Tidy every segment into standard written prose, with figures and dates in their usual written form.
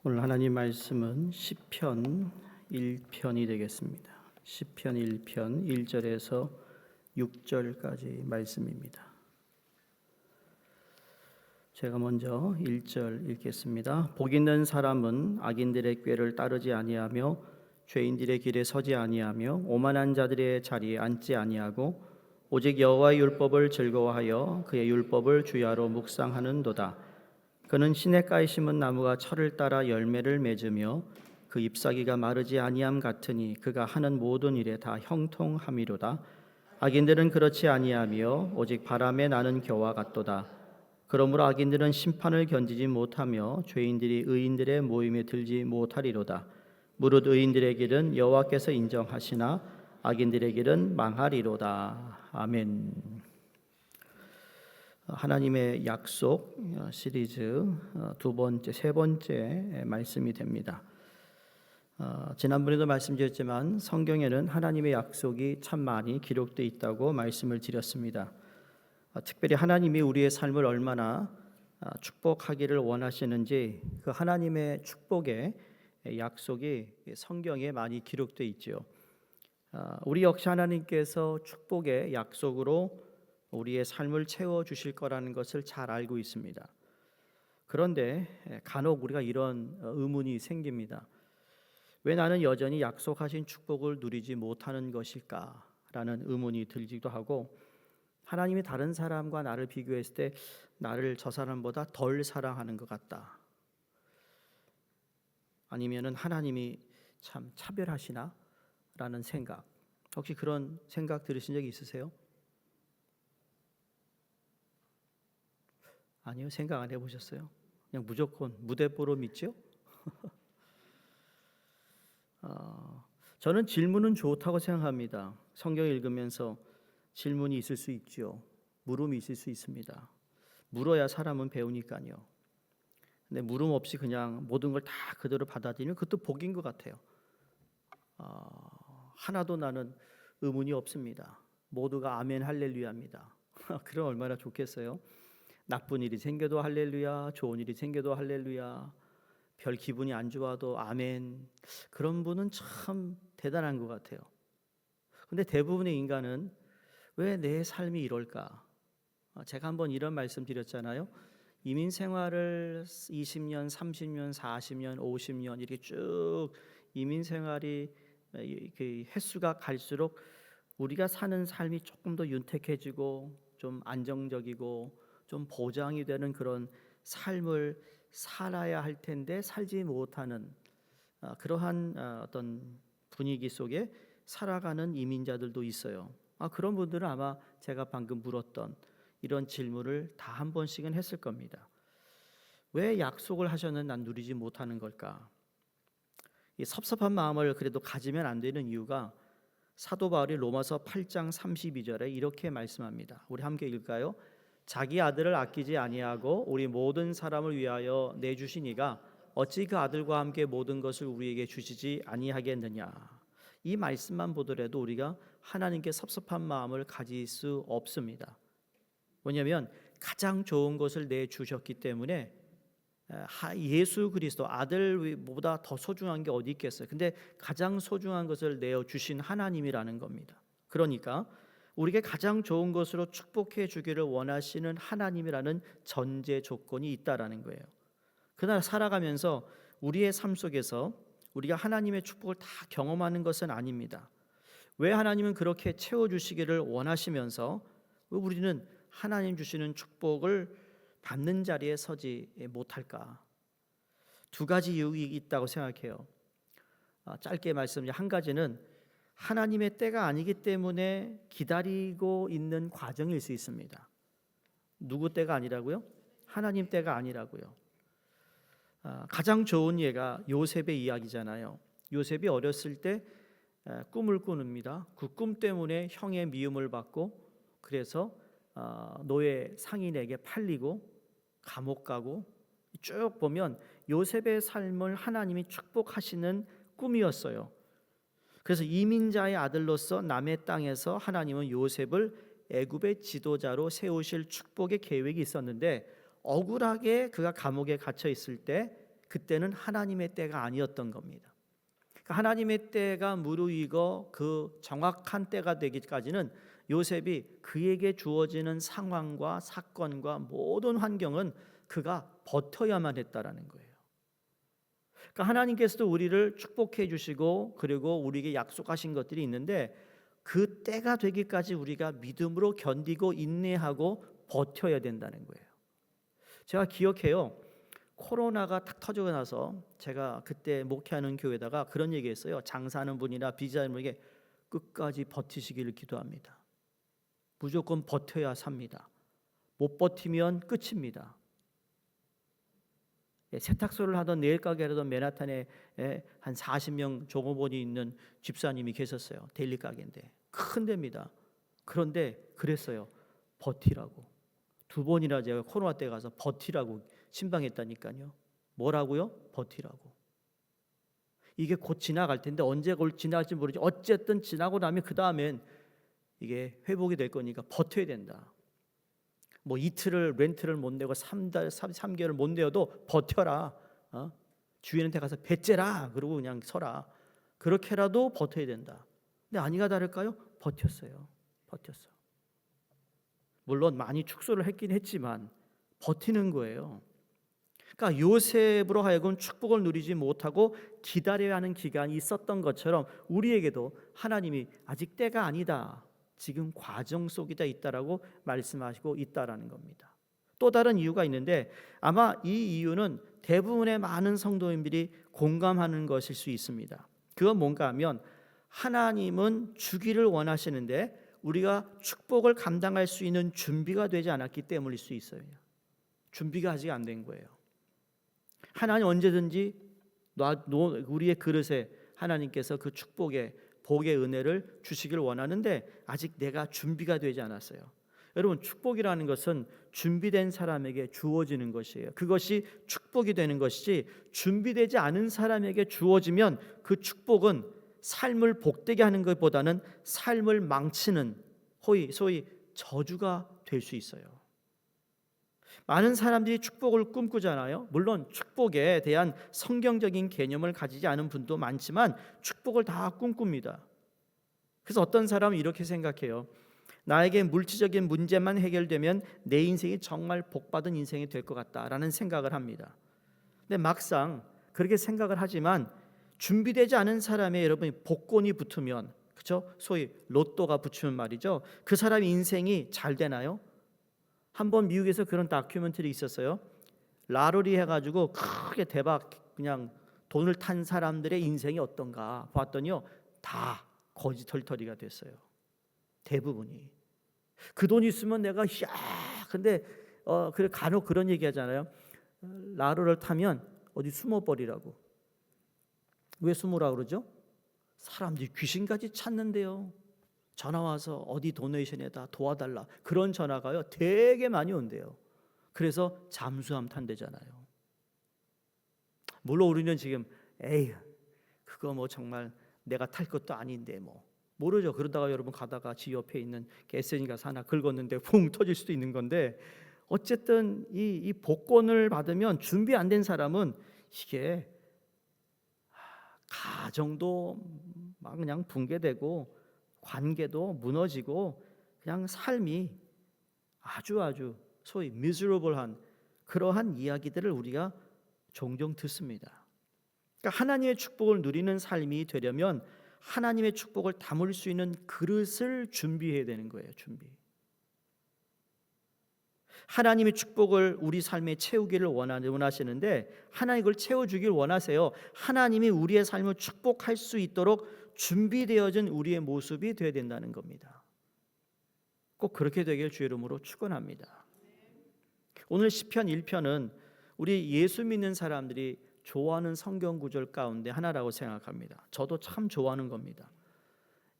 오늘 하나님 말씀은 시편 1편이 되겠습니다. 시편 1편 1절에서 6절까지 말씀입니다. 제가 먼저 1절 읽겠습니다. 복 있는 사람은 악인들의 꾀를 따르지 아니하며 죄인들의 길에 서지 아니하며 오만한 자들의 자리에 앉지 아니하고 오직 여호와의 율법을 즐거워하여 그의 율법을 주야로 묵상하는도다. 그는 시냇가에 심은 나무가 철을 따라 열매를 맺으며 그 잎사귀가 마르지 아니함 같으니 그가 하는 모든 일에 다 형통함이로다. 악인들은 그렇지 아니하며 오직 바람에 나는 겨와 같도다. 그러므로 악인들은 심판을 견디지 못하며 죄인들이 의인들의 모임에 들지 못하리로다. 무릇 의인들의 길은 여호와께서 인정하시나 악인들의 길은 망하리로다. 아멘. 하나님의 약속 시리즈 세 번째 말씀이 됩니다. 지난번에도 말씀드렸지만 성경에는 하나님의 약속이 참 많이 기록되어 있다고 말씀을 드렸습니다. 특별히 하나님이 우리의 삶을 얼마나 축복하기를 원하시는지 그 하나님의 축복의 약속이 성경에 많이 기록되어 있죠. 우리 역시 하나님께서 축복의 약속으로 우리의 삶을 채워주실 거라는 것을 잘 알고 있습니다. 그런데 간혹 우리가 이런 의문이 생깁니다. 왜 나는 여전히 약속하신 축복을 누리지 못하는 것일까라는 의문이 들기도 하고, 하나님이 다른 사람과 나를 비교했을 때 나를 저 사람보다 덜 사랑하는 것 같다. 아니면은 하나님이 참 차별하시나? 라는 생각. 혹시 그런 생각 들으신 적이 있으세요? 아니요, 생각 안 해보셨어요? 그냥 무조건 무대뽀로 믿죠? 저는 질문은 좋다고 생각합니다. 성경 읽으면서 질문이 있을 수 있죠. 물음이 있을 수 있습니다. 물어야 사람은 배우니까요. 근데 물음 없이 그냥 모든 걸 다 그대로 받아들이면 그것도 복인 것 같아요. 하나도 나는 의문이 없습니다. 모두가 아멘 할렐루야입니다. 그럼 얼마나 좋겠어요? 나쁜 일이 생겨도 할렐루야, 좋은 일이 생겨도 할렐루야, 별 기분이 안 좋아도 아멘. 그런 분은 참 대단한 것 같아요. 근데 대부분의 인간은 왜 내 삶이 이럴까? 제가 한번 이런 말씀 드렸잖아요. 이민 생활을 20년, 30년, 40년, 50년 이렇게 쭉 이민 생활이 횟수가 갈수록 우리가 사는 삶이 조금 더 윤택해지고 좀 안정적이고 좀 보장이 되는 그런 삶을 살아야 할 텐데 살지 못하는 그러한 어떤 분위기 속에 살아가는 이민자들도 있어요. 그런 분들은 아마 제가 방금 물었던 이런 질문을 다 한 번씩은 했을 겁니다. 왜 약속을 하셨는데 난 누리지 못하는 걸까? 이 섭섭한 마음을 그래도 가지면 안 되는 이유가 사도 바울이 로마서 8장 32절에 이렇게 말씀합니다. 우리 함께 읽을까요? 자기 아들을 아끼지 아니하고 우리 모든 사람을 위하여 내주신 이가 어찌 그 아들과 함께 모든 것을 우리에게 주시지 아니하겠느냐. 이 말씀만 보더라도 우리가 하나님께 섭섭한 마음을 가질 수 없습니다. 왜냐하면 가장 좋은 것을 내주셨기 때문에 예수 그리스도 아들보다 더 소중한 게 어디 있겠어요. 근데 가장 소중한 것을 내어주신 하나님이라는 겁니다. 그러니까 우리에게 가장 좋은 것으로 축복해 주기를 원하시는 하나님이라는 전제 조건이 있다라는 거예요. 그날 살아가면서 우리의 삶 속에서 우리가 하나님의 축복을 다 경험하는 것은 아닙니다. 왜 하나님은 그렇게 채워주시기를 원하시면서 우리는 하나님 주시는 축복을 받는 자리에 서지 못할까? 두 가지 이유가 있다고 생각해요. 짧게 말씀드리면 한 가지는 하나님의 때가 아니기 때문에 기다리고 있는 과정일 수 있습니다. 누구 때가 아니라고요? 하나님 때가 아니라고요. 가장 좋은 예가 요셉의 이야기잖아요. 요셉이 어렸을 때 꿈을 꾸는니다. 그 꿈 때문에 형의 미움을 받고 그래서 노예 상인에게 팔리고 감옥 가고 쭉 보면 요셉의 삶을 하나님이 축복하시는 꿈이었어요. 그래서 이민자의 아들로서 남의 땅에서 하나님은 요셉을 애굽의 지도자로 세우실 축복의 계획이 있었는데 억울하게 그가 감옥에 갇혀 있을 때 그때는 하나님의 때가 아니었던 겁니다. 하나님의 때가 무르익어 그 정확한 때가 되기까지는 요셉이 그에게 주어지는 상황과 사건과 모든 환경은 그가 버텨야만 했다라는 거예요. 그러니까 하나님께서도 우리를 축복해 주시고 그리고 우리에게 약속하신 것들이 있는데 그 때가 되기까지 우리가 믿음으로 견디고 인내하고 버텨야 된다는 거예요. 제가 기억해요. 코로나가 탁 터지고 나서 제가 그때 목회하는 교회다가 그런 얘기했어요. 장사하는 분이나 비자하는 분에게 끝까지 버티시기를 기도합니다. 무조건 버텨야 삽니다. 못 버티면 끝입니다. 세탁소를 하던 네일 가게를 하던 맨하탄에 한 40명 종업원이 있는 집사님이 계셨어요. 데일리 가게인데 큰 데입니다. 그런데 그랬어요. 버티라고. 2번이나 제가 코로나 때 가서 버티라고 신방했다니까요. 뭐라고요? 버티라고. 이게 곧 지나갈 텐데 언제 곧 지나갈지 모르지. 어쨌든 지나고 나면 그 다음엔 이게 회복이 될 거니까 버텨야 된다. 뭐 이틀을 렌트를 못 내고 3개월 못 내어도 버텨라. 주인한테 가서 배째라. 그러고 그냥 서라. 그렇게라도 버텨야 된다. 근데 아니가 다를까요? 버텼어요. 버텼어. 물론 많이 축소를 했긴 했지만 버티는 거예요. 그러니까 요셉으로 하여금 축복을 누리지 못하고 기다려야 하는 기간이 있었던 것처럼 우리에게도 하나님이 아직 때가 아니다. 지금 과정 속이다 있다라고 말씀하시고 있다라는 겁니다. 또 다른 이유가 있는데 아마 이 이유는 대부분의 많은 성도님들이 공감하는 것일 수 있습니다. 그건 뭔가 하면 하나님은 주기를 원하시는데 우리가 축복을 감당할 수 있는 준비가 되지 않았기 때문일 수 있어요. 준비가 아직 안 된 거예요. 하나님 언제든지 우리의 그릇에 하나님께서 그 축복의 복의 은혜를 주시길 원하는데 아직 내가 준비가 되지 않았어요. 여러분 축복이라는 것은 준비된 사람에게 주어지는 것이에요. 그것이 축복이 되는 것이지 준비되지 않은 사람에게 주어지면 그 축복은 삶을 복되게 하는 것보다는 삶을 망치는 소위 저주가 될 수 있어요. 많은 사람들이 축복을 꿈꾸잖아요. 물론 축복에 대한 성경적인 개념을 가지지 않은 분도 많지만 축복을 다 꿈꿉니다. 그래서 어떤 사람은 이렇게 생각해요. 나에게 물질적인 문제만 해결되면 내 인생이 정말 복받은 인생이 될 것 같다라는 생각을 합니다. 근데 막상 그렇게 생각을 하지만 준비되지 않은 사람의 여러분이 복권이 붙으면 그렇죠? 소위 로또가 붙으면 말이죠. 그 사람의 인생이 잘 되나요? 한번 미국에서 그런 다큐멘터리 있었어요. 라로리 해가지고 크게 대박 그냥 돈을 탄 사람들의 인생이 어떤가 봤더니요 다 거지 털털이가 됐어요. 대부분이 그 돈 있으면 내가 근데 그래 간혹 그런 얘기 하잖아요. 라로를 타면 어디 숨어버리라고. 왜 숨으라고 그러죠? 사람들이 귀신같이 찾는데요. 전화 와서 어디 도네이션에다 도와달라 그런 전화가요 되게 많이 온대요. 그래서 잠수함 탄대잖아요. 물론 우리는 지금 에이 그거 뭐 정말 내가 탈 것도 아닌데 뭐 모르죠. 그러다가 여러분 가다가 지 옆에 있는 개센이 가서 하나 긁었는데 붕 터질 수도 있는 건데 어쨌든 이 복권을 받으면 준비 안 된 사람은 이게 가정도 막 그냥 붕괴되고 관계도 무너지고 그냥 삶이 아주 소위 miserable한 그러한 이야기들을 우리가 종종 듣습니다. 그러니까 하나님의 축복을 누리는 삶이 되려면 하나님의 축복을 담을 수 있는 그릇을 준비해야 되는 거예요. 준비. 하나님의 축복을 우리 삶에 채우기를 원하시는데 하나님 그걸 채워주길 원하세요. 하나님이 우리의 삶을 축복할 수 있도록 준비되어진 우리의 모습이 되어야 된다는 겁니다. 꼭 그렇게 되길 주의 이름으로 축원합니다. 오늘 시편 1편은 우리 예수 믿는 사람들이 좋아하는 성경 구절 가운데 하나라고 생각합니다. 저도 참 좋아하는 겁니다.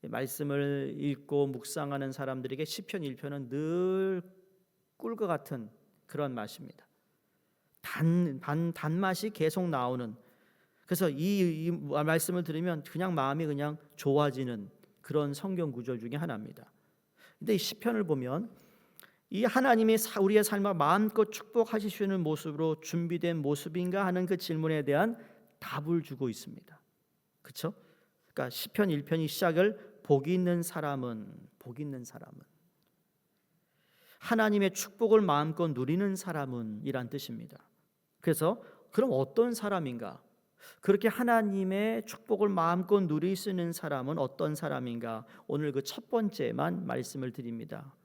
말씀을 읽고 묵상하는 사람들에게 시편 1편은 늘 꿀과 같은 그런 맛입니다. 단맛이 계속 나오는 그래서 이 말씀을 들으면 그냥 마음이 그냥 좋아지는 그런 성경 구절 중에 하나입니다. 근데 이 시편을 보면 이 하나님이 우리의 삶을 마음껏 축복하시는 모습으로 준비된 모습인가 하는 그 질문에 대한 답을 주고 있습니다. 그렇죠? 그러니까 시편 1편이 시작을 복이 있는 사람은 하나님의 축복을 마음껏 누리는 사람은 이란 뜻입니다. 그래서 그럼 어떤 사람인가? 그렇게 하나님의 축복을 마음껏 누릴 수 있는 사람은 어떤 사람인가? 오늘 그 첫 번째만 말씀을 드립니다.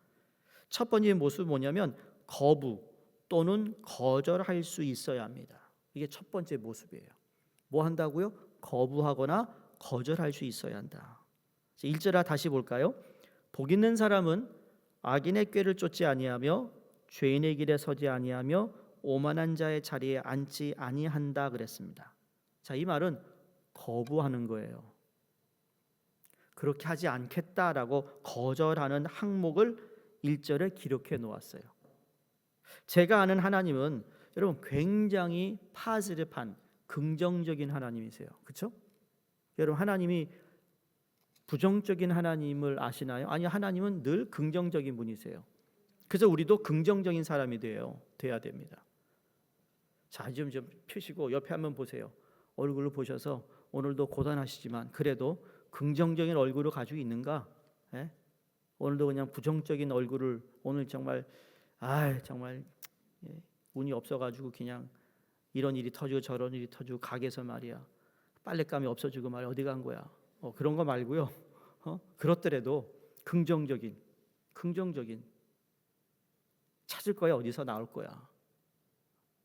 첫 번째 모습은 뭐냐면 거부 또는 거절할 수 있어야 합니다. 이게 첫 번째 모습이에요. 뭐 한다고요? 거부하거나 거절할 수 있어야 한다. 1절 다시 볼까요? 복 있는 사람은 악인의 꾀를 쫓지 아니하며 죄인의 길에 서지 아니하며 오만한 자의 자리에 앉지 아니한다 그랬습니다. 자, 이 말은 거부하는 거예요. 그렇게 하지 않겠다라고 거절하는 항목을 1절에 기록해 놓았어요. 제가 아는 하나님은 여러분 굉장히 파지티브한 긍정적인 하나님이세요. 그렇죠? 여러분 하나님이 부정적인 하나님을 아시나요? 아니, 하나님은 늘 긍정적인 분이세요. 그래서 우리도 긍정적인 사람이 돼야 됩니다. 자, 좀 펴시고 옆에 한번 보세요. 얼굴을 보셔서 오늘도 고단하시지만 그래도 긍정적인 얼굴을 가지고 있는가? 예? 오늘도 그냥 부정적인 얼굴을 오늘 정말 운이 없어가지고 그냥 이런 일이 터지고 저런 일이 터지고 가게에서 말이야 빨랫감이 없어지고 말이야 어디 간 거야? 그런 거 말고요. 그렇더라도 긍정적인 찾을 거야. 어디서 나올 거야.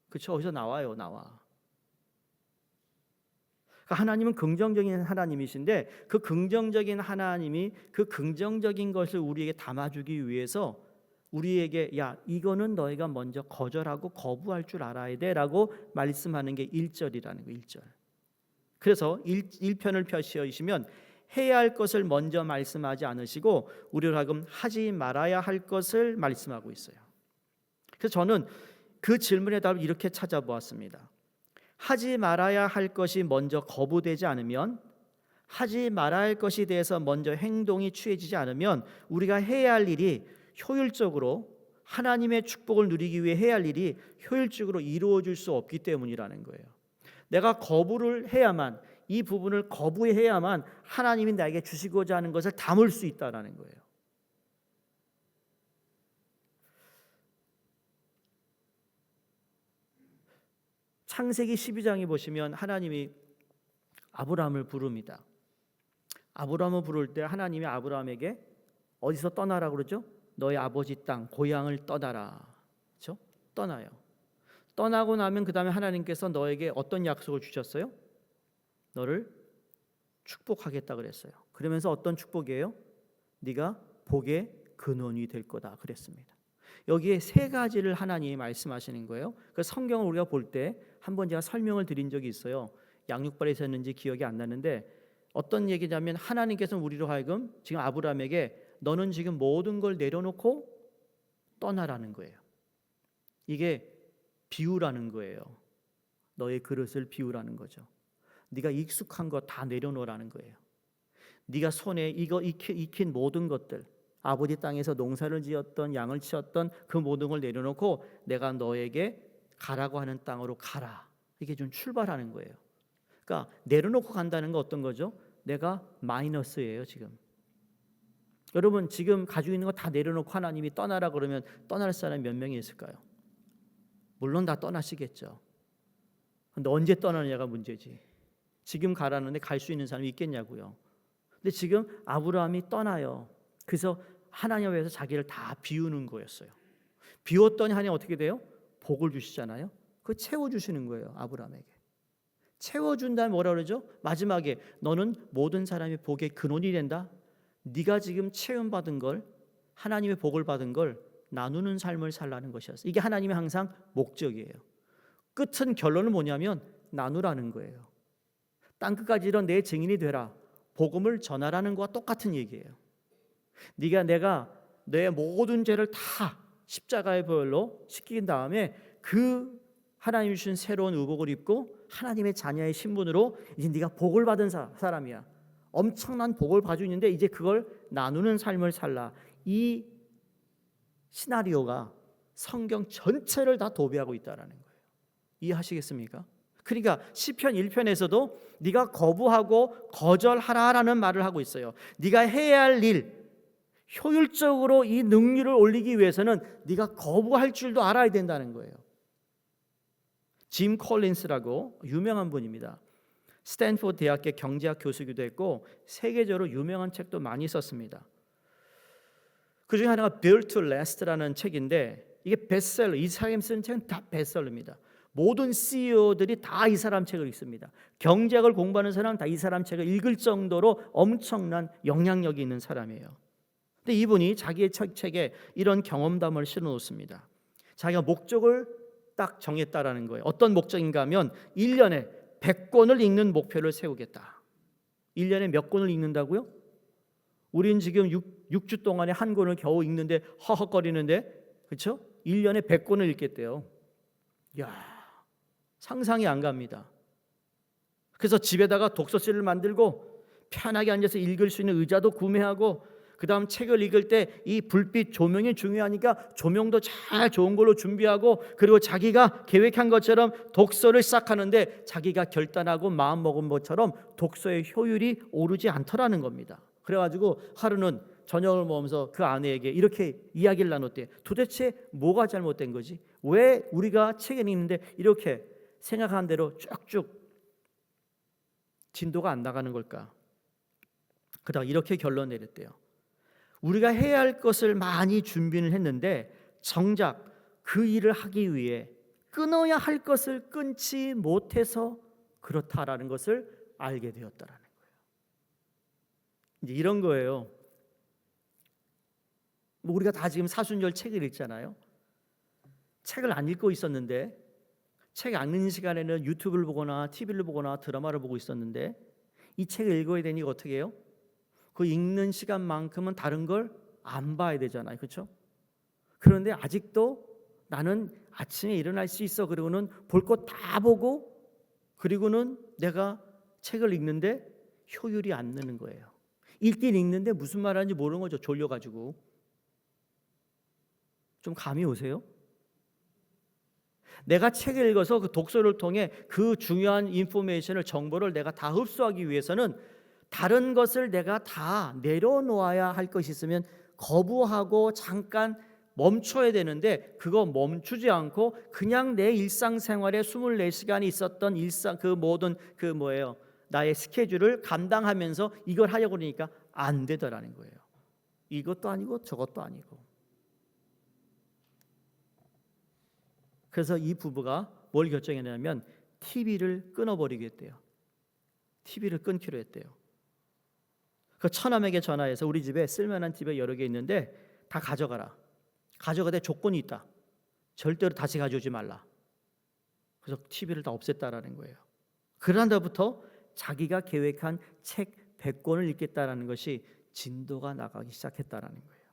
그렇죠? 어디서 나와. 그러니까 하나님은 긍정적인 하나님이신데 그 긍정적인 하나님이 그 긍정적인 것을 우리에게 담아주기 위해서 우리에게 야 이거는 너희가 먼저 거절하고 거부할 줄 알아야 돼라고 말씀하는 게 1절이라는 거예요. 1절. 그래서 1편을 펴시면 해야 할 것을 먼저 말씀하지 않으시고 우리로 하여금 하지 말아야 할 것을 말씀하고 있어요. 그래서 저는 그 질문의 답을 이렇게 찾아보았습니다. 하지 말아야 할 것이 먼저 거부되지 않으면, 하지 말아야 할 것에 대해서 먼저 행동이 취해지지 않으면 우리가 해야 할 일이 효율적으로 하나님의 축복을 누리기 위해 해야 할 일이 효율적으로 이루어질 수 없기 때문이라는 거예요. 내가 거부를 해야만, 이 부분을 거부해야만 하나님이 나에게 주시고자 하는 것을 담을 수 있다라는 거예요. 창세기 12장에 보시면 하나님이 아브라함을 부릅니다. 아브라함을 부를 때 하나님이 아브라함에게 어디서 떠나라고 그러죠? 너의 아버지 땅 고향을 떠나라. 그렇죠? 떠나요. 떠나고 나면 그 다음에 하나님께서 너에게 어떤 약속을 주셨어요? 너를 축복하겠다 그랬어요. 그러면서 어떤 축복이에요? 네가 복의 근원이 될 거다 그랬습니다. 여기에 세 가지를 하나님이 말씀하시는 거예요. 그 성경을 우리가 볼 때 한번 제가 설명을 드린 적이 있어요. 양육발에서 했는지 기억이 안 나는데 어떤 얘기냐면 하나님께서 우리로 하여금 지금 아브라함에게 너는 지금 모든 걸 내려놓고 떠나라는 거예요. 이게 비우라는 거예요. 너의 그릇을 비우라는 거죠. 네가 익숙한 거 다 내려놓으라는 거예요. 네가 손에 익힌 모든 것들, 아버지 땅에서 농사를 지었던 양을 치었던 그 모든 걸 내려놓고 내가 너에게 가라고 하는 땅으로 가라. 이게 좀 출발하는 거예요. 그러니까 내려놓고 간다는 건 어떤 거죠? 내가 마이너스예요 지금. 여러분 지금 가지고 있는 거 다 내려놓고 하나님이 떠나라 그러면 떠날 사람이 몇 명이 있을까요? 물론 다 떠나시겠죠. 근데 언제 떠나느냐가 문제지. 지금 가라는데 갈 수 있는 사람이 있겠냐고요. 근데 지금 아브라함이 떠나요. 그래서 하나님 앞에서 자기를 다 비우는 거였어요. 비웠더니 하나님 어떻게 돼요? 복을 주시잖아요. 그거 채워주시는 거예요. 아브라함에게. 채워준 다음에 뭐라 그러죠? 마지막에 너는 모든 사람의 복의 근원이 된다. 네가 지금 체험받은 걸, 하나님의 복을 받은 걸 나누는 삶을 살라는 것이었어요. 이게 하나님의 항상 목적이에요. 끝은 결론은 뭐냐면 나누라는 거예요. 땅끝까지 이런 내 증인이 되라. 복음을 전하라는 것과 똑같은 얘기예요. 내가 내 모든 죄를 다 십자가의 보혈로 씻긴 다음에 그 하나님이 주신 새로운 의복을 입고 하나님의 자녀의 신분으로 이제 네가 복을 받은 사람이야. 엄청난 복을 가지고 있는데 이제 그걸 나누는 삶을 살라. 이 시나리오가 성경 전체를 다 도배하고 있다라는 거예요. 이해하시겠습니까? 그러니까 시편 1편에서도 네가 거부하고 거절하라라는 말을 하고 있어요. 네가 해야 할 일, 효율적으로 이 능률을 올리기 위해서는 네가 거부할 줄도 알아야 된다는 거예요. 짐 콜린스라고 유명한 분입니다. 스탠포드 대학의 경제학 교수기도 했고 세계적으로 유명한 책도 많이 썼습니다. 그 중에 하나가 Built to Last라는 책인데 이게 베스트셀러, 이 사람이 쓴 책은 다 베스트셀러입니다. 모든 CEO들이 다 이 사람 책을 읽습니다. 경제학을 공부하는 사람은 다 이 사람 책을 읽을 정도로 엄청난 영향력이 있는 사람이에요. 근데 이분이 자기의 책에 이런 경험담을 실어놓습니다. 자기가 목적을 딱 정했다라는 거예요. 어떤 목적인가 하면 1년에 100권을 읽는 목표를 세우겠다. 1년에 몇 권을 읽는다고요? 우린 지금 6주 동안에 한 권을 겨우 읽는데 허헉거리는데, 그렇죠? 1년에 100권을 읽겠대요. 야, 상상이 안 갑니다. 그래서 집에다가 독서실을 만들고 편하게 앉아서 읽을 수 있는 의자도 구매하고, 그 다음 책을 읽을 때 이 불빛 조명이 중요하니까 조명도 잘 좋은 걸로 준비하고, 그리고 자기가 계획한 것처럼 독서를 시작하는데 자기가 결단하고 마음먹은 것처럼 독서의 효율이 오르지 않더라는 겁니다. 그래가지고 하루는 저녁을 먹으면서 그 아내에게 이렇게 이야기를 나눴대요. 도대체 뭐가 잘못된 거지? 왜 우리가 책을 읽는데 이렇게 생각한 대로 쭉쭉 진도가 안 나가는 걸까? 그러다가 이렇게 결론 내렸대요. 우리가 해야 할 것을 많이 준비를 했는데 정작 그 일을 하기 위해 끊어야 할 것을 끊지 못해서 그렇다라는 것을 알게 되었다라는 거예요. 이제 이런 거예요. 우리가 다 지금 사순절 책을 읽잖아요. 책을 안 읽고 있었는데, 책 안 읽는 시간에는 유튜브를 보거나 TV를 보거나 드라마를 보고 있었는데, 이 책을 읽어야 되니 어떻게 해요? 그 읽는 시간만큼은 다른 걸 안 봐야 되잖아요. 그렇죠? 그런데 아직도 나는 아침에 일어날 수 있어. 그리고는 볼 것 다 보고, 그리고는 내가 책을 읽는데 효율이 안 느는 거예요. 읽긴 읽는데 무슨 말 하는지 모르는 거죠. 졸려가지고. 좀 감이 오세요? 내가 책을 읽어서 그 독서를 통해 그 중요한 인포메이션을, 정보를 내가 다 흡수하기 위해서는 다른 것을 내가 다 내려놓아야 할 것이 있으면 거부하고 잠깐 멈춰야 되는데, 그거 멈추지 않고 그냥 내 일상생활에 24시간이 있었던 일상, 그 모든 그 뭐예요, 나의 스케줄을 감당하면서 이걸 하려고 그러니까 안 되더라는 거예요. 이것도 아니고 저것도 아니고. 그래서 이 부부가 뭘 결정했냐면 TV를 끊어버리겠대요. TV를 끊기로 했대요. 그 처남에게 전화해서 우리 집에 쓸만한 TV 여러 개 있는데 다 가져가라. 가져가되 조건이 있다. 절대로 다시 가져오지 말라. 그래서 TV를 다 없앴다라는 거예요. 그런 다음부터 자기가 계획한 책 100권을 읽겠다라는 것이 진도가 나가기 시작했다라는 거예요.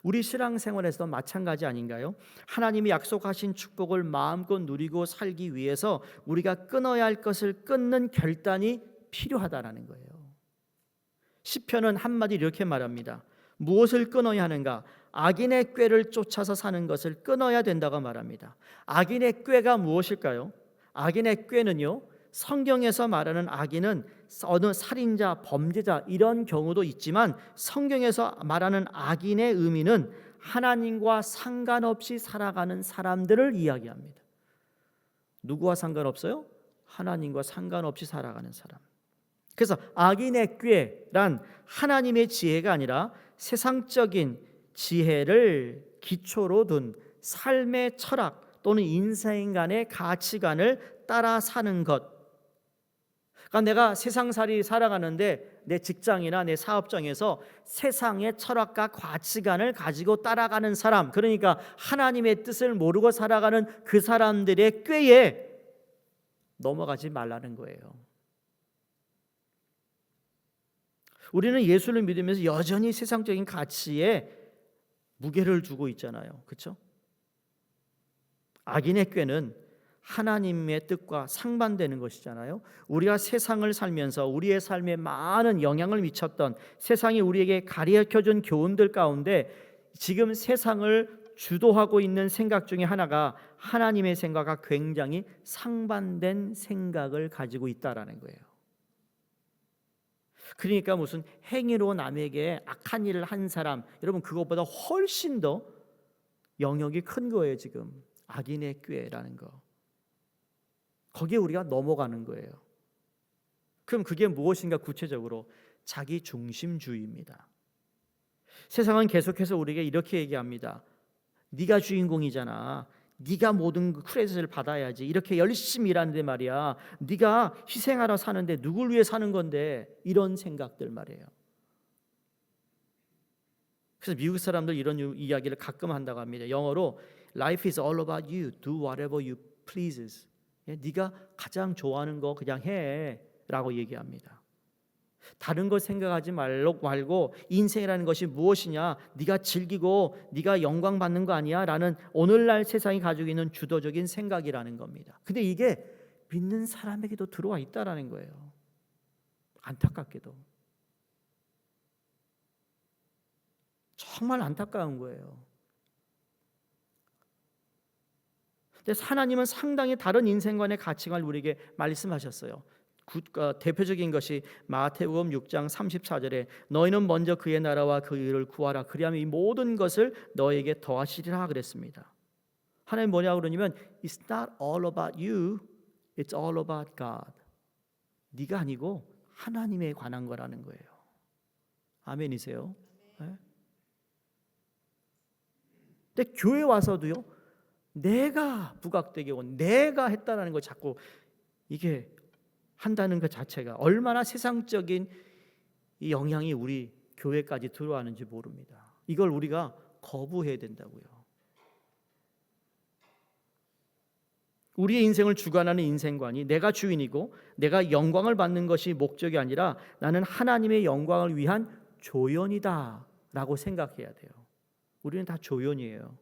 우리 신앙생활에서도 마찬가지 아닌가요? 하나님이 약속하신 축복을 마음껏 누리고 살기 위해서 우리가 끊어야 할 것을 끊는 결단이 필요하다라는 거예요. 시편은 한마디 이렇게 말합니다. 무엇을 끊어야 하는가? 악인의 꾀를 쫓아서 사는 것을 끊어야 된다고 말합니다. 악인의 꾀가 무엇일까요? 악인의 꾀는요, 성경에서 말하는 악인은 어느 살인자, 범죄자 이런 경우도 있지만, 성경에서 말하는 악인의 의미는 하나님과 상관없이 살아가는 사람들을 이야기합니다. 누구와 상관없어요? 하나님과 상관없이 살아가는 사람. 그래서 악인의 꾀란 하나님의 지혜가 아니라 세상적인 지혜를 기초로 둔 삶의 철학 또는 인생관의 가치관을 따라 사는 것. 그러니까 내가 세상살이 살아가는데 내 직장이나 내 사업장에서 세상의 철학과 가치관을 가지고 따라가는 사람, 그러니까 하나님의 뜻을 모르고 살아가는 그 사람들의 꾀에 넘어가지 말라는 거예요. 우리는 예수를 믿으면서 여전히 세상적인 가치에 무게를 두고 있잖아요. 그렇죠? 악인의 꾀는 하나님의 뜻과 상반되는 것이잖아요. 우리가 세상을 살면서 우리의 삶에 많은 영향을 미쳤던, 세상이 우리에게 가르쳐준 교훈들 가운데 지금 세상을 주도하고 있는 생각 중에 하나가 하나님의 생각과 굉장히 상반된 생각을 가지고 있다라는 거예요. 그러니까 무슨 행위로 남에게 악한 일을 한 사람, 여러분 그것보다 훨씬 더 영역이 큰 거예요. 지금 악인의 꾀라는 거, 거기에 우리가 넘어가는 거예요. 그럼 그게 무엇인가? 구체적으로 자기 중심주의입니다. 세상은 계속해서 우리에게 이렇게 얘기합니다. 네가 주인공이잖아. 네가 모든 크레딧을 받아야지. 이렇게 열심히 일하는데 말이야. 네가 희생하러 사는데 누굴 위해 사는 건데, 이런 생각들 말이에요. 그래서 미국 사람들 이런 이야기를 가끔 한다고 합니다. 영어로 Life is all about you. Do whatever you please. 네가 가장 좋아하는 거 그냥 해 라고 얘기합니다. 다른 걸 생각하지 말고 인생이라는 것이 무엇이냐, 네가 즐기고 네가 영광 받는 거 아니야 라는 오늘날 세상이 가지고 있는 주도적인 생각이라는 겁니다. 근데 이게 믿는 사람에게도 들어와 있다라는 거예요. 안타깝게도. 정말 안타까운 거예요. 근데 하나님은 상당히 다른 인생관의 가치관을 우리에게 말씀하셨어요. 대표적인 것이 마태복음 6장 34절에 너희는 먼저 그의 나라와 그 의를 구하라. 그리하면 이 모든 것을 너에게 더하시리라 그랬습니다. 하나님 뭐냐고 그러냐면 It's not all about you. It's all about God. 네가 아니고 하나님에 관한 거라는 거예요. 아멘이세요? 네? 근데 교회 와서도요, 내가 부각되게 내가 했다라는 걸 자꾸 이게 한다는 것 자체가 얼마나 세상적인 이 영향이 우리 교회까지 들어왔는지 모릅니다. 이걸 우리가 거부해야 된다고요. 우리의 인생을 주관하는 인생관이 내가 주인이고 내가 영광을 받는 것이 목적이 아니라 나는 하나님의 영광을 위한 조연이다 라고 생각해야 돼요. 우리는 다 조연이에요.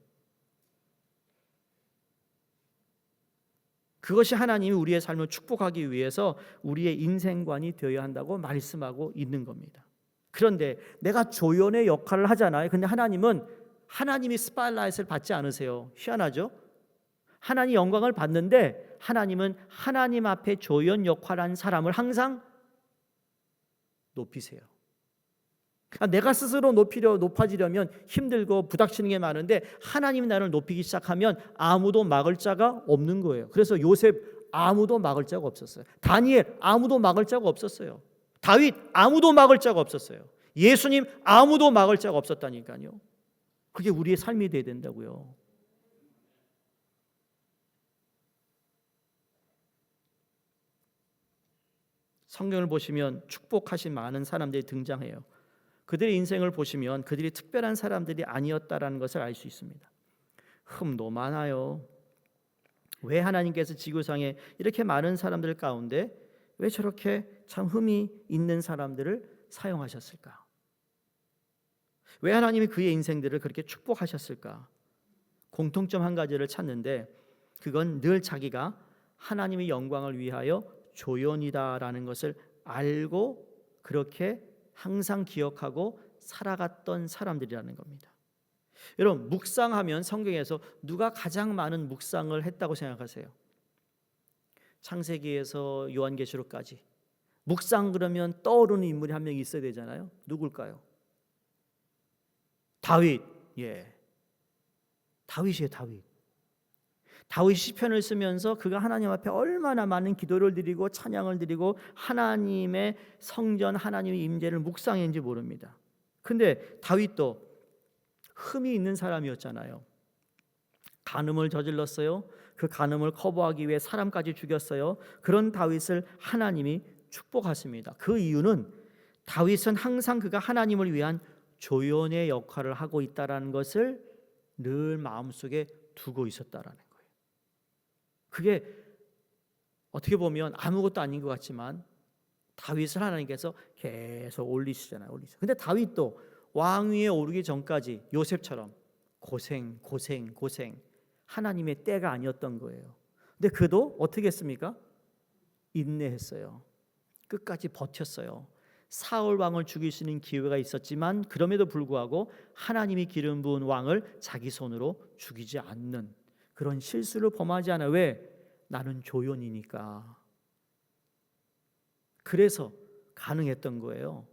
그것이 하나님이 우리의 삶을 축복하기 위해서 우리의 인생관이 되어야 한다고 말씀하고 있는 겁니다. 그런데 내가 조연의 역할을 하잖아요. 근데 하나님이 스팟라이트를 받지 않으세요. 희한하죠? 하나님 영광을 받는데 하나님은 하나님 앞에 조연 역할을 한 사람을 항상 높이세요. 내가 스스로 높아지려면 힘들고 부닥치는 게 많은데 하나님이 나를 높이기 시작하면 아무도 막을 자가 없는 거예요. 그래서 요셉 아무도 막을 자가 없었어요. 다니엘 아무도 막을 자가 없었어요. 다윗 아무도 막을 자가 없었어요. 예수님 아무도 막을 자가 없었다니까요. 그게 우리의 삶이 돼야 된다고요. 성경을 보시면 축복하신 많은 사람들이 등장해요. 그들의 인생을 보시면 그들이 특별한 사람들이 아니었다라는 것을 알 수 있습니다. 흠도 많아요. 왜 하나님께서 지구상에 이렇게 많은 사람들 가운데 왜 저렇게 참 흠이 있는 사람들을 사용하셨을까? 왜 하나님이 그의 인생들을 그렇게 축복하셨을까? 공통점 한 가지를 찾는데 그건 늘 자기가 하나님의 영광을 위하여 조연이다라는 것을 알고 그렇게 항상 기억하고 살아갔던 사람들이라는 겁니다. 여러분, 묵상하면 성경에서 누가 가장 많은 묵상을 했다고 생각하세요? 창세기에서 요한계시록까지 묵상 그러면 떠오르는 인물이 한 명 있어야 되잖아요. 누굴까요? 다윗. 다윗이에요. 다윗이 시편을 쓰면서 그가 하나님 앞에 얼마나 많은 기도를 드리고 찬양을 드리고 하나님의 성전, 하나님의 임재를 묵상했는지 모릅니다. 근데 다윗도 흠이 있는 사람이었잖아요. 간음을 저질렀어요. 그 간음을 커버하기 위해 사람까지 죽였어요. 그런 다윗을 하나님이 축복하십니다. 그 이유는 다윗은 항상 그가 하나님을 위한 조연의 역할을 하고 있다는 것을 늘 마음속에 두고 있었다라는 거예요. 그게 어떻게 보면 아무것도 아닌 것 같지만 다윗을 하나님께서 계속 올리시잖아요. 근데 다윗도 왕위에 오르기 전까지 요셉처럼 고생 하나님의 때가 아니었던 거예요. 근데 그도 어떻게 했습니까? 인내했어요. 끝까지 버텼어요. 사울 왕을 죽일 수 있는 기회가 있었지만 그럼에도 불구하고 하나님이 기름 부은 왕을 자기 손으로 죽이지 않는 그런 실수를 범하지 않아. 왜? 나는 조연이니까. 그래서 가능했던 거예요.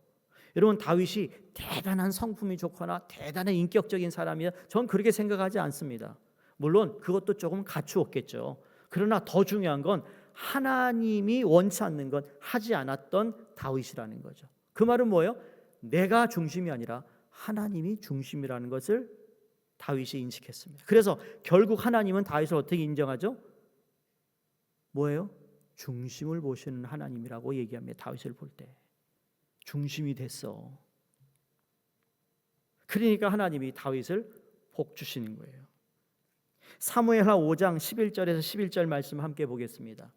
여러분, 다윗이 대단한 성품이 좋거나 대단한 인격적인 사람이야, 전 그렇게 생각하지 않습니다. 물론 그것도 조금 갖추었겠죠. 그러나 더 중요한 건 하나님이 원치 않는 건 하지 않았던 다윗이라는 거죠. 그 말은 뭐예요? 내가 중심이 아니라 하나님이 중심이라는 것을 다윗이 인식했습니다. 그래서 결국 하나님은 다윗을 어떻게 인정하죠? 뭐예요? 중심을 보시는 하나님이라고 얘기합니다. 다윗을 볼 때 중심이 됐어. 그러니까 하나님이 다윗을 복 주시는 거예요. 사무엘하 5장 11절에서 11절 말씀 함께 보겠습니다.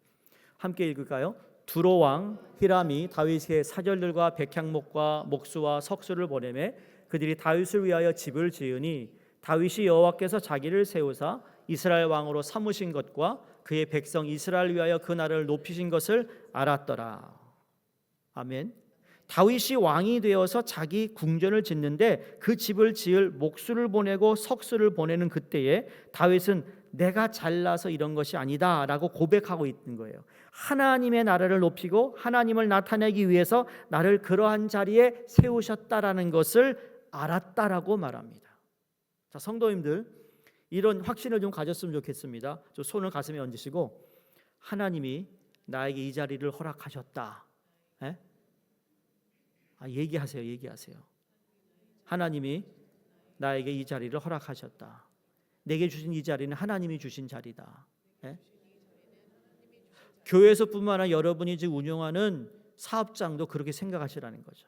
함께 읽을까요? 두로 왕 히람이 다윗의 사절들과 백향목과 목수와 석수를 보내매 그들이 다윗을 위하여 집을 지으니 다윗이 여호와께서 자기를 세우사 이스라엘 왕으로 삼으신 것과 그의 백성 이스라엘 위하여 그 나라를 높이신 것을 알았더라. 아멘. 다윗이 왕이 되어서 자기 궁전을 짓는데 그 집을 지을 목수를 보내고 석수를 보내는 그때에 다윗은 내가 잘나서 이런 것이 아니다 라고 고백하고 있는 거예요. 하나님의 나라를 높이고 하나님을 나타내기 위해서 나를 그러한 자리에 세우셨다라는 것을 알았다라고 말합니다. 자, 성도님들, 이런 확신을 좀 가졌으면 좋겠습니다. 좀 손을 가슴에 얹으시고, 하나님이 나에게 이 자리를 허락하셨다. 에? 얘기하세요. 하나님이 나에게 이 자리를 허락하셨다. 내게 주신 이 자리는 하나님이 주신 자리다. 예? 교회에서뿐만 아니라 여러분이 지금 운영하는 사업장도 그렇게 생각하시라는 거죠.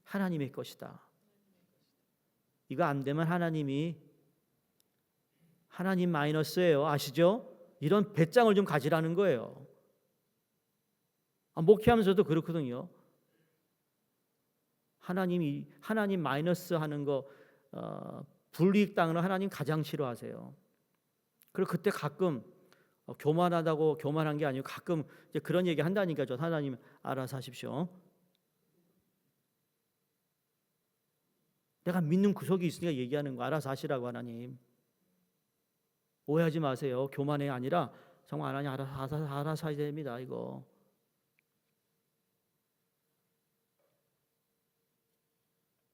하나님의 것이다. 이거 안 되면 하나님 마이너스예요. 아시죠? 이런 배짱을 좀 가지라는 거예요. 목회하면서도 그렇거든요. 하나님 마이너스 하는 거, 불이익 당하는 하나님 가장 싫어하세요. 그리고 그때 가끔 교만하다고 교만한 게 아니고 가끔 이제 그런 얘기 한다니까. 저 하나님 알아서 하십시오. 내가 믿는 구석이 있으니까 얘기하는 거 알아서 하시라고. 하나님 오해하지 마세요. 교만이 아니라 정말 하나님 알아서 하셔야 됩니다. 이거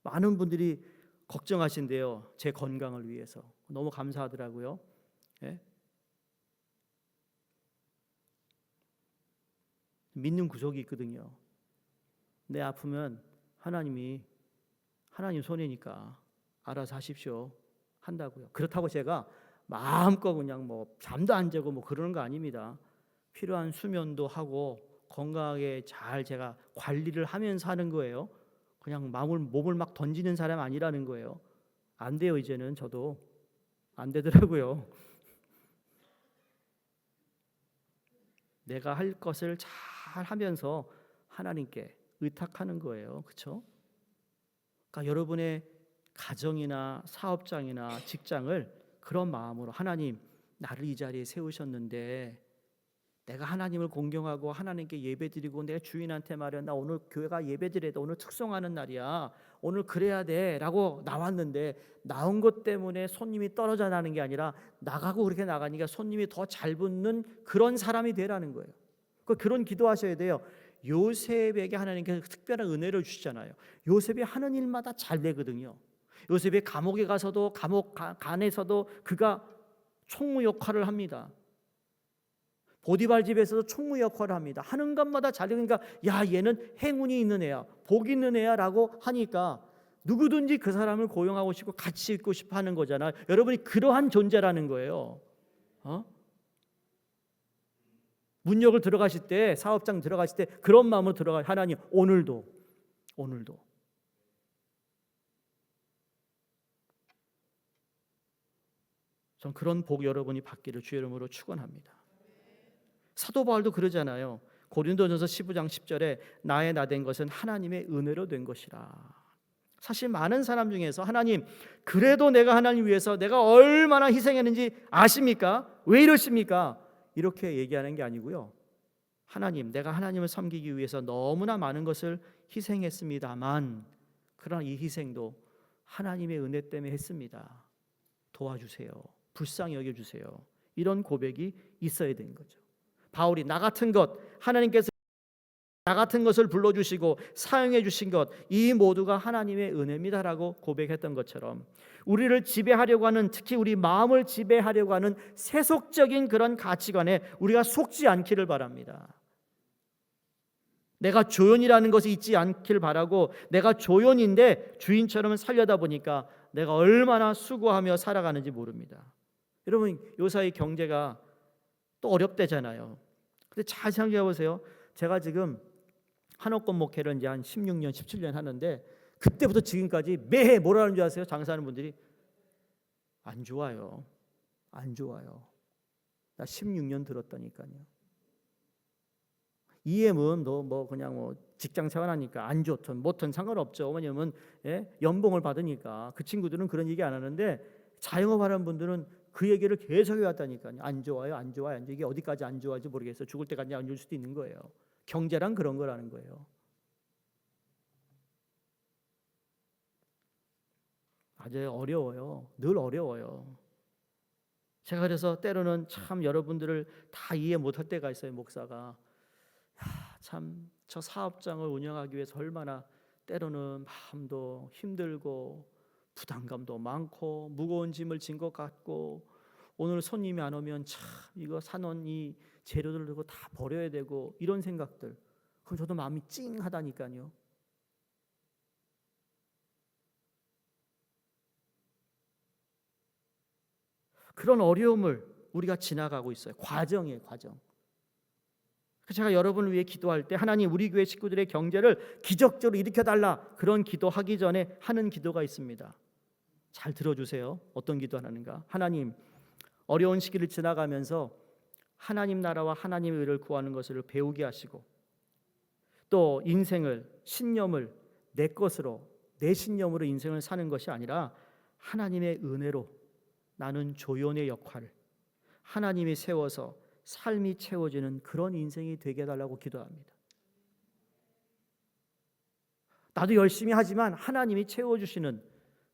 많은 분들이 걱정하신대요. 제 건강을 위해서. 너무 감사하더라고요. 예? 믿는 구석이 있거든요. 내 아프면 하나님 손해니까 알아서 하십시오 한다고요. 그렇다고 제가 마음껏 그냥 뭐 잠도 안 자고 뭐 그러는 거 아닙니다. 필요한 수면도 하고 건강하게 잘 제가 관리를 하면서 하는 거예요. 그냥 몸을 막 던지는 사람 아니라는 거예요. 안 돼요. 이제는 저도 안 되더라고요. 내가 할 것을 잘 하면서 하나님께 의탁하는 거예요. 그렇죠? 그러니까 여러분의 가정이나 사업장이나 직장을 그런 마음으로, 하나님 나를 이 자리에 세우셨는데 내가 하나님을 공경하고 하나님께 예배드리고 내 주인한테 말이야, 나 오늘 교회가 예배드려야 돼, 오늘 특송하는 날이야, 오늘 그래야 돼 라고 나왔는데 나온 것 때문에 손님이 떨어져 나는 게 아니라 나가고 그렇게 나가니까 손님이 더 잘 붙는 그런 사람이 되라는 거예요. 그런 기도하셔야 돼요. 요셉에게 하나님께서 특별한 은혜를 주시잖아요. 요셉이 하는 일마다 잘 되거든요. 요셉이 감옥에 가서도 감옥 간에서도 그가 총무 역할을 합니다. 보디발 집에서도 총무 역할을 합니다. 하는 것마다 잘 되니까 야, 얘는 행운이 있는 애야, 복 있는 애야 라고 하니까 누구든지 그 사람을 고용하고 싶고 같이 있고 싶어 하는 거잖아요. 여러분이 그러한 존재라는 거예요. 문역을 들어가실 때, 사업장 들어가실 때 그런 마음으로 들어가요. 하나님 오늘도 전 그런 복 여러분이 받기를 주의 이름으로 축원합니다. 사도 바울도 그러잖아요. 고린도전서 15장 10절에 나의 나 된 것은 하나님의 은혜로 된 것이라. 사실 많은 사람 중에서 하나님 그래도 내가 하나님 위해서 내가 얼마나 희생했는지 아십니까? 왜 이러십니까? 이렇게 얘기하는 게 아니고요. 하나님, 내가 하나님을 섬기기 위해서 너무나 많은 것을 희생했습니다만, 그러나 이 희생도 하나님의 은혜 때문에 했습니다. 도와주세요. 불쌍히 여겨주세요. 이런 고백이 있어야 되는 거죠. 바울이 나 같은 것, 하나님께서 나 같은 것을 불러주시고 사용해 주신 것, 이 모두가 하나님의 은혜입니다라고 고백했던 것처럼, 우리를 지배하려고 하는, 특히 우리 마음을 지배하려고 하는 세속적인 그런 가치관에 우리가 속지 않기를 바랍니다. 내가 조연이라는 것이 있지 않길 바라고, 내가 조연인데 주인처럼 살려다 보니까 내가 얼마나 수고하며 살아가는지 모릅니다. 여러분, 요사이 경제가 또 어렵대잖아요. 근데 잘 생각해 보세요. 제가 지금 한옥권 목회를 이제 한 16년, 17년 하는데, 그때부터 지금까지 매해 뭐라는 줄 아세요? 장사하는 분들이 안 좋아요. 안 좋아요. 나 16년 들었다니까요. EM은 뭐 그냥 직장 생활하니까 안 좋든 뭐든 상관없죠. 왜냐면 연봉을 받으니까. 그 친구들은 그런 얘기 안 하는데, 자영업하는 분들은 그 얘기를 계속 해왔다니까요. 안 좋아요, 안 좋아요. 이게 어디까지 안 좋아할지 모르겠어요. 죽을 때까지 안 좋을 수도 있는 거예요. 경제란 그런 거라는 거예요. 아주 어려워요. 늘 어려워요. 제가 그래서 때로는 참 여러분들을 다 이해 못할 때가 있어요. 목사가 참 저 사업장을 운영하기 위해서 얼마나 때로는 마음도 힘들고 부담감도 많고 무거운 짐을 진 것 같고, 오늘 손님이 안 오면 참 이거 사놓은 이 재료들 들고 다 버려야 되고, 이런 생각들. 그럼 저도 마음이 찡하다니까요. 그런 어려움을 우리가 지나가고 있어요. 과정이에요, 과정. 제가 여러분을 위해 기도할 때, 하나님 우리 교회 식구들의 경제를 기적적으로 일으켜달라, 그런 기도하기 전에 하는 기도가 있습니다. 잘 들어주세요. 어떤 기도하는가? 하나님, 어려운 시기를 지나가면서 하나님 나라와 하나님의 의를 구하는 것을 배우게 하시고, 또 인생을, 신념을 내 것으로, 내 신념으로 인생을 사는 것이 아니라 하나님의 은혜로 나는 조연의 역할을 하나님이 세워서 삶이 채워지는 그런 인생이 되게 해달라고 기도합니다. 나도 열심히 하지만 하나님이 채워주시는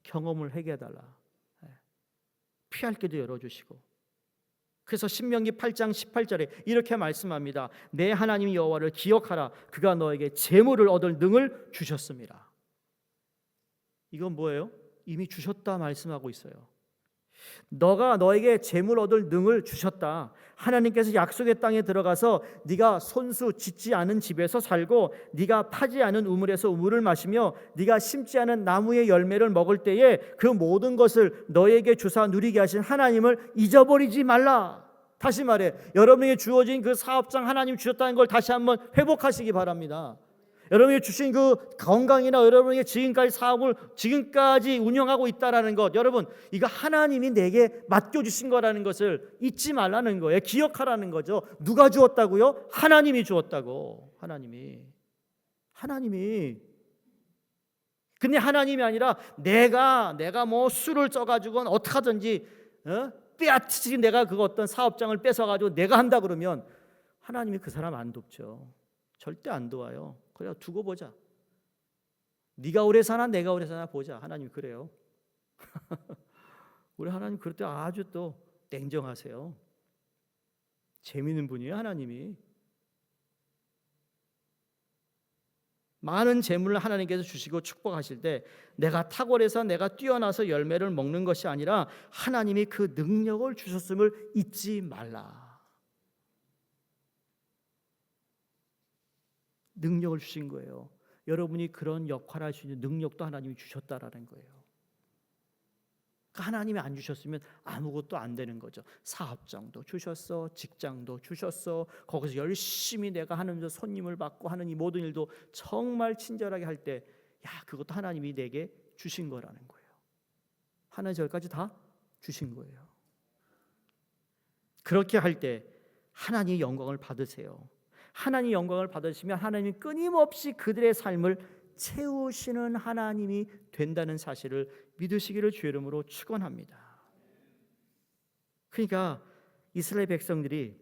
경험을 하게 해달라. 피할 길도 열어주시고. 그래서 신명기 8장 18절에 이렇게 말씀합니다. 내 하나님 여호와를 기억하라. 그가 너에게 재물을 얻을 능을 주셨습니다. 이건 뭐예요? 이미 주셨다 말씀하고 있어요. 너가 너에게 재물 얻을 능을 주셨다. 하나님께서 약속의 땅에 들어가서 네가 손수 짓지 않은 집에서 살고, 네가 파지 않은 우물에서 우물을 마시며, 네가 심지 않은 나무의 열매를 먹을 때에 그 모든 것을 너에게 주사 누리게 하신 하나님을 잊어버리지 말라. 다시 말해, 여러분에게 주어진 그 사업장 하나님 주셨다는 걸 다시 한번 회복하시기 바랍니다. 여러분이 주신 그 건강이나 여러분에게 지금까지 사업을 지금까지 운영하고 있다라는 것, 여러분 이거 하나님이 내게 맡겨주신 거라는 것을 잊지 말라는 거예요. 기억하라는 거죠. 누가 주었다고요? 하나님이 주었다고. 하나님이. 근데 하나님이 아니라 내가 뭐 술을 쪄가지고는 어떻게 하든지 빼앗지, 내가 그거 어떤 사업장을 뺏어가지고 내가 한다 그러면 하나님이 그 사람 안 돕죠. 절대 안 도와요. 그래 두고 보자. 네가 오래 사나 내가 오래 사나 보자. 하나님 그래요. 우리 하나님 그럴 때 아주 또 냉정하세요. 재미있는 분이에요. 하나님이. 많은 재물을 하나님께서 주시고 축복하실 때, 내가 탁월해서 내가 뛰어나서 열매를 먹는 것이 아니라 하나님이 그 능력을 주셨음을 잊지 말라. 능력을 주신 거예요. 여러분이 그런 역할을 할 수 있는 능력도 하나님이 주셨다라는 거예요. 하나님이 안 주셨으면 아무것도 안 되는 거죠. 사업장도 주셨어, 직장도 주셨어, 거기서 열심히 내가 하면서 손님을 받고 하는 이 모든 일도 정말 친절하게 할 때, 그것도 하나님이 내게 주신 거라는 거예요. 하나님 저까지 다 주신 거예요. 그렇게 할 때 하나님의 영광을 받으세요. 하나님 영광을 받으시면 하나님이 끊임없이 그들의 삶을 채우시는 하나님이 된다는 사실을 믿으시기를 주의 이름으로 축원합니다. 그러니까 이스라엘 백성들이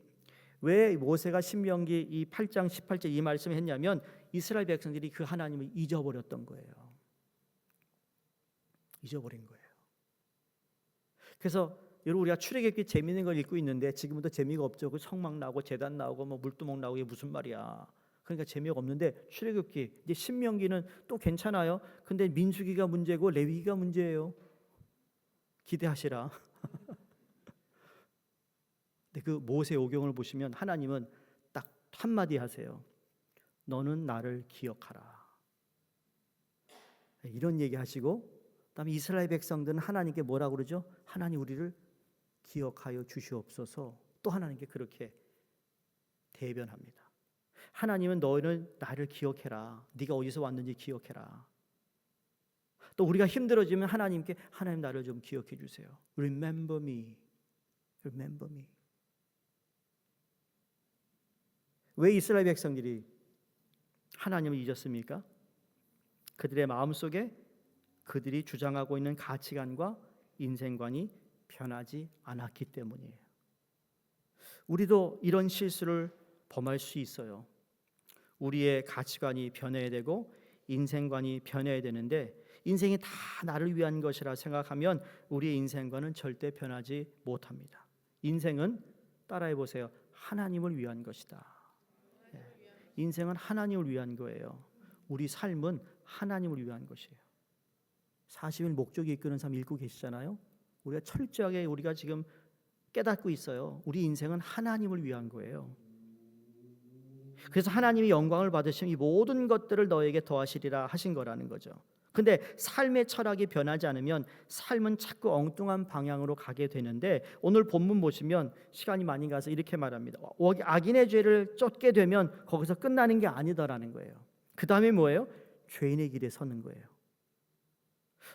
왜 모세가 신명기 이 8장 18절 이 말씀을 했냐면 이스라엘 백성들이 그 하나님을 잊어버렸던 거예요. 잊어버린 거예요. 그래서 여러분 우리가 출애굽기 재미있는 걸 읽고 있는데 지금부터 재미가 없죠. 그 성막 나오고 제단 나오고 뭐 물두멍 나오고 이게 무슨 말이야. 그러니까 재미가 없는데 출애굽기 이제 신명기는 또 괜찮아요. 근데 민수기가 문제고 레위기가 문제예요. 기대하시라. 근데 그 모세 오경을 보시면 하나님은 딱 한마디 하세요. 너는 나를 기억하라. 이런 얘기 하시고 그다음에 이스라엘 백성들은 하나님께 뭐라고 그러죠? 하나님 우리를 기억하여 주시옵소서. 또 하나님께 그렇게 대변합니다. 하나님은 너는 나를 기억해라. 네가 어디서 왔는지 기억해라. 또 우리가 힘들어지면 하나님께 하나님 나를 좀 기억해 주세요. Remember me. Remember me. 왜 이스라엘 백성들이 하나님을 잊었습니까? 그들의 마음속에 그들이 주장하고 있는 가치관과 인생관이 변하지 않았기 때문이에요. 우리도 이런 실수를 범할 수 있어요. 우리의 가치관이 변해야 되고 인생관이 변해야 되는데 인생이 다 나를 위한 것이라 생각하면 우리의 인생관은 절대 변하지 못합니다. 인생은 따라해 보세요. 하나님을 위한 것이다. 인생은 하나님을 위한 거예요. 우리 삶은 하나님을 위한 것이에요. 40일 목적이 이끄는 삶 읽고 계시잖아요. 우리가 철저하게 우리가 지금 깨닫고 있어요. 우리 인생은 하나님을 위한 거예요. 그래서 하나님이 영광을 받으시면 이 모든 것들을 너에게 더하시리라 하신 거라는 거죠. 근데 삶의 철학이 변하지 않으면 삶은 자꾸 엉뚱한 방향으로 가게 되는데 오늘 본문 보시면 시간이 많이 가서 이렇게 말합니다. 악인의 죄를 쫓게 되면 거기서 끝나는 게 아니다라는 거예요. 그 다음에 뭐예요? 죄인의 길에 서는 거예요.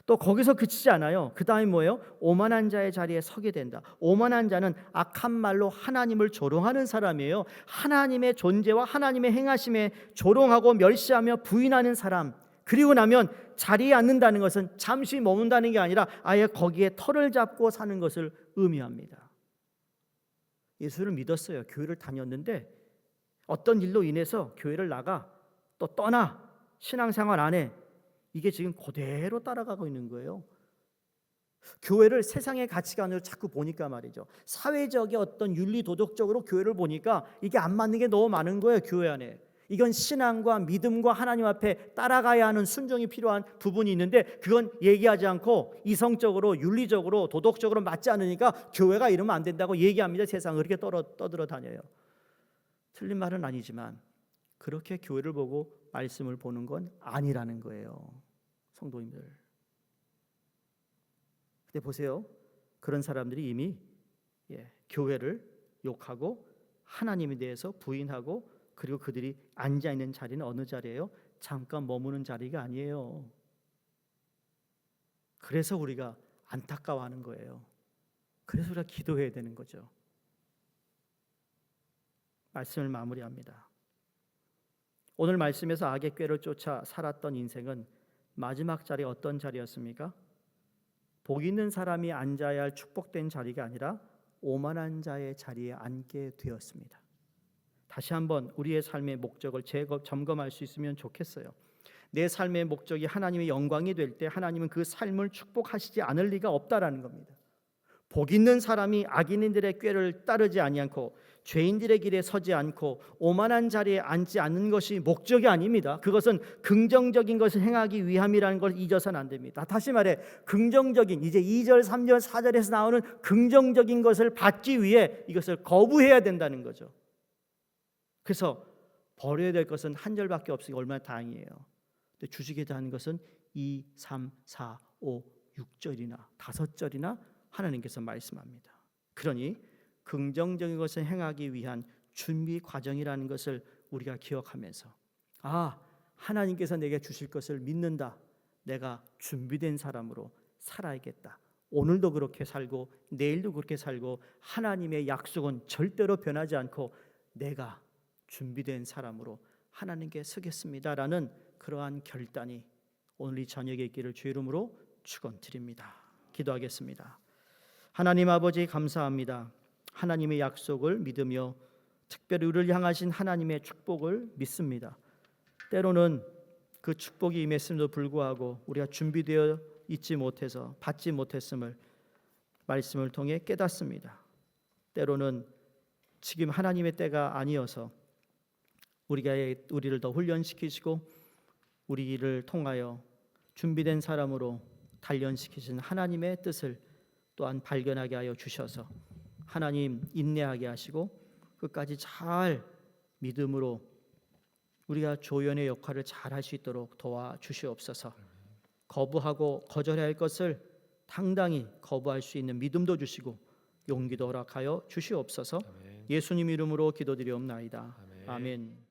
또 거기서 그치지 않아요. 그 다음에 뭐예요? 오만한 자의 자리에 서게 된다. 오만한 자는 악한 말로 하나님을 조롱하는 사람이에요. 하나님의 존재와 하나님의 행하심에 조롱하고 멸시하며 부인하는 사람. 그리고 나면 자리에 앉는다는 것은 잠시 머문다는 게 아니라 아예 거기에 터를 잡고 사는 것을 의미합니다. 예수를 믿었어요. 교회를 다녔는데 어떤 일로 인해서 교회를 나가 또 떠나 신앙생활 안 해. 이게 지금 그대로 따라가고 있는 거예요. 교회를 세상의 가치관으로 자꾸 보니까 말이죠. 사회적인 어떤 윤리 도덕적으로 교회를 보니까 이게 안 맞는 게 너무 많은 거예요. 교회 안에. 이건 신앙과 믿음과 하나님 앞에 따라가야 하는 순종이 필요한 부분이 있는데 그건 얘기하지 않고 이성적으로 윤리적으로 도덕적으로 맞지 않으니까 교회가 이러면 안 된다고 얘기합니다. 세상을 그렇게 떠들어 다녀요. 틀린 말은 아니지만 그렇게 교회를 보고 말씀을 보는 건 아니라는 거예요. 성도님들. 근데 보세요. 그런 사람들이 이미 교회를 욕하고 하나님에 대해서 부인하고 그리고 그들이 앉아있는 자리는 어느 자리예요? 잠깐 머무는 자리가 아니에요. 그래서 우리가 안타까워하는 거예요. 그래서 우리가 기도해야 되는 거죠. 말씀을 마무리합니다. 오늘 말씀에서 악의 꾀를 쫓아 살았던 인생은 마지막 자리 어떤 자리였습니까? 복 있는 사람이 앉아야 할 축복된 자리가 아니라 오만한 자의 자리에 앉게 되었습니다. 다시 한번 우리의 삶의 목적을 점검할 수 있으면 좋겠어요. 내 삶의 목적이 하나님의 영광이 될 때 하나님은 그 삶을 축복하시지 않을 리가 없다라는 겁니다. 복 있는 사람이 악인들의 꾀를 따르지 아니하고 죄인들의 길에 서지 않고 오만한 자리에 앉지 않는 것이 목적이 아닙니다. 그것은 긍정적인 것을 행하기 위함이라는 걸 잊어서는 안 됩니다. 다시 말해 긍정적인 이제 2절, 3절, 4절에서 나오는 긍정적인 것을 받기 위해 이것을 거부해야 된다는 거죠. 그래서 버려야 될 것은 한 절밖에 없으니 얼마나 다행이에요. 근데 주시게 하는 것은 2, 3, 4, 5, 6절이나 5절이나 하나님께서 말씀합니다. 그러니 긍정적인 것을 행하기 위한 준비 과정이라는 것을 우리가 기억하면서 하나님께서 내게 주실 것을 믿는다. 내가 준비된 사람으로 살아야겠다. 오늘도 그렇게 살고 내일도 그렇게 살고 하나님의 약속은 절대로 변하지 않고 내가 준비된 사람으로 하나님께 서겠습니다라는 그러한 결단이 오늘 이 저녁에 있기를 주의 이름으로 축원드립니다. 기도하겠습니다. 하나님 아버지 감사합니다. 하나님의 약속을 믿으며 특별히 우리를 향하신 하나님의 축복을 믿습니다. 때로는 그 축복이 임했음에도 불구하고 우리가 준비되어 있지 못해서 받지 못했음을 말씀을 통해 깨닫습니다. 때로는 지금 하나님의 때가 아니어서 우리를 더 훈련시키시고 우리를 통하여 준비된 사람으로 단련시키신 하나님의 뜻을 또한 발견하게 하여 주셔서 하나님 인내하게 하시고 끝까지 잘 믿음으로 우리가 조연의 역할을 잘 할 수 있도록 도와주시옵소서. 거부하고 거절해야 할 것을 당당히 거부할 수 있는 믿음도 주시고 용기도 허락하여 주시옵소서. 예수님 이름으로 기도드리옵나이다. 아멘.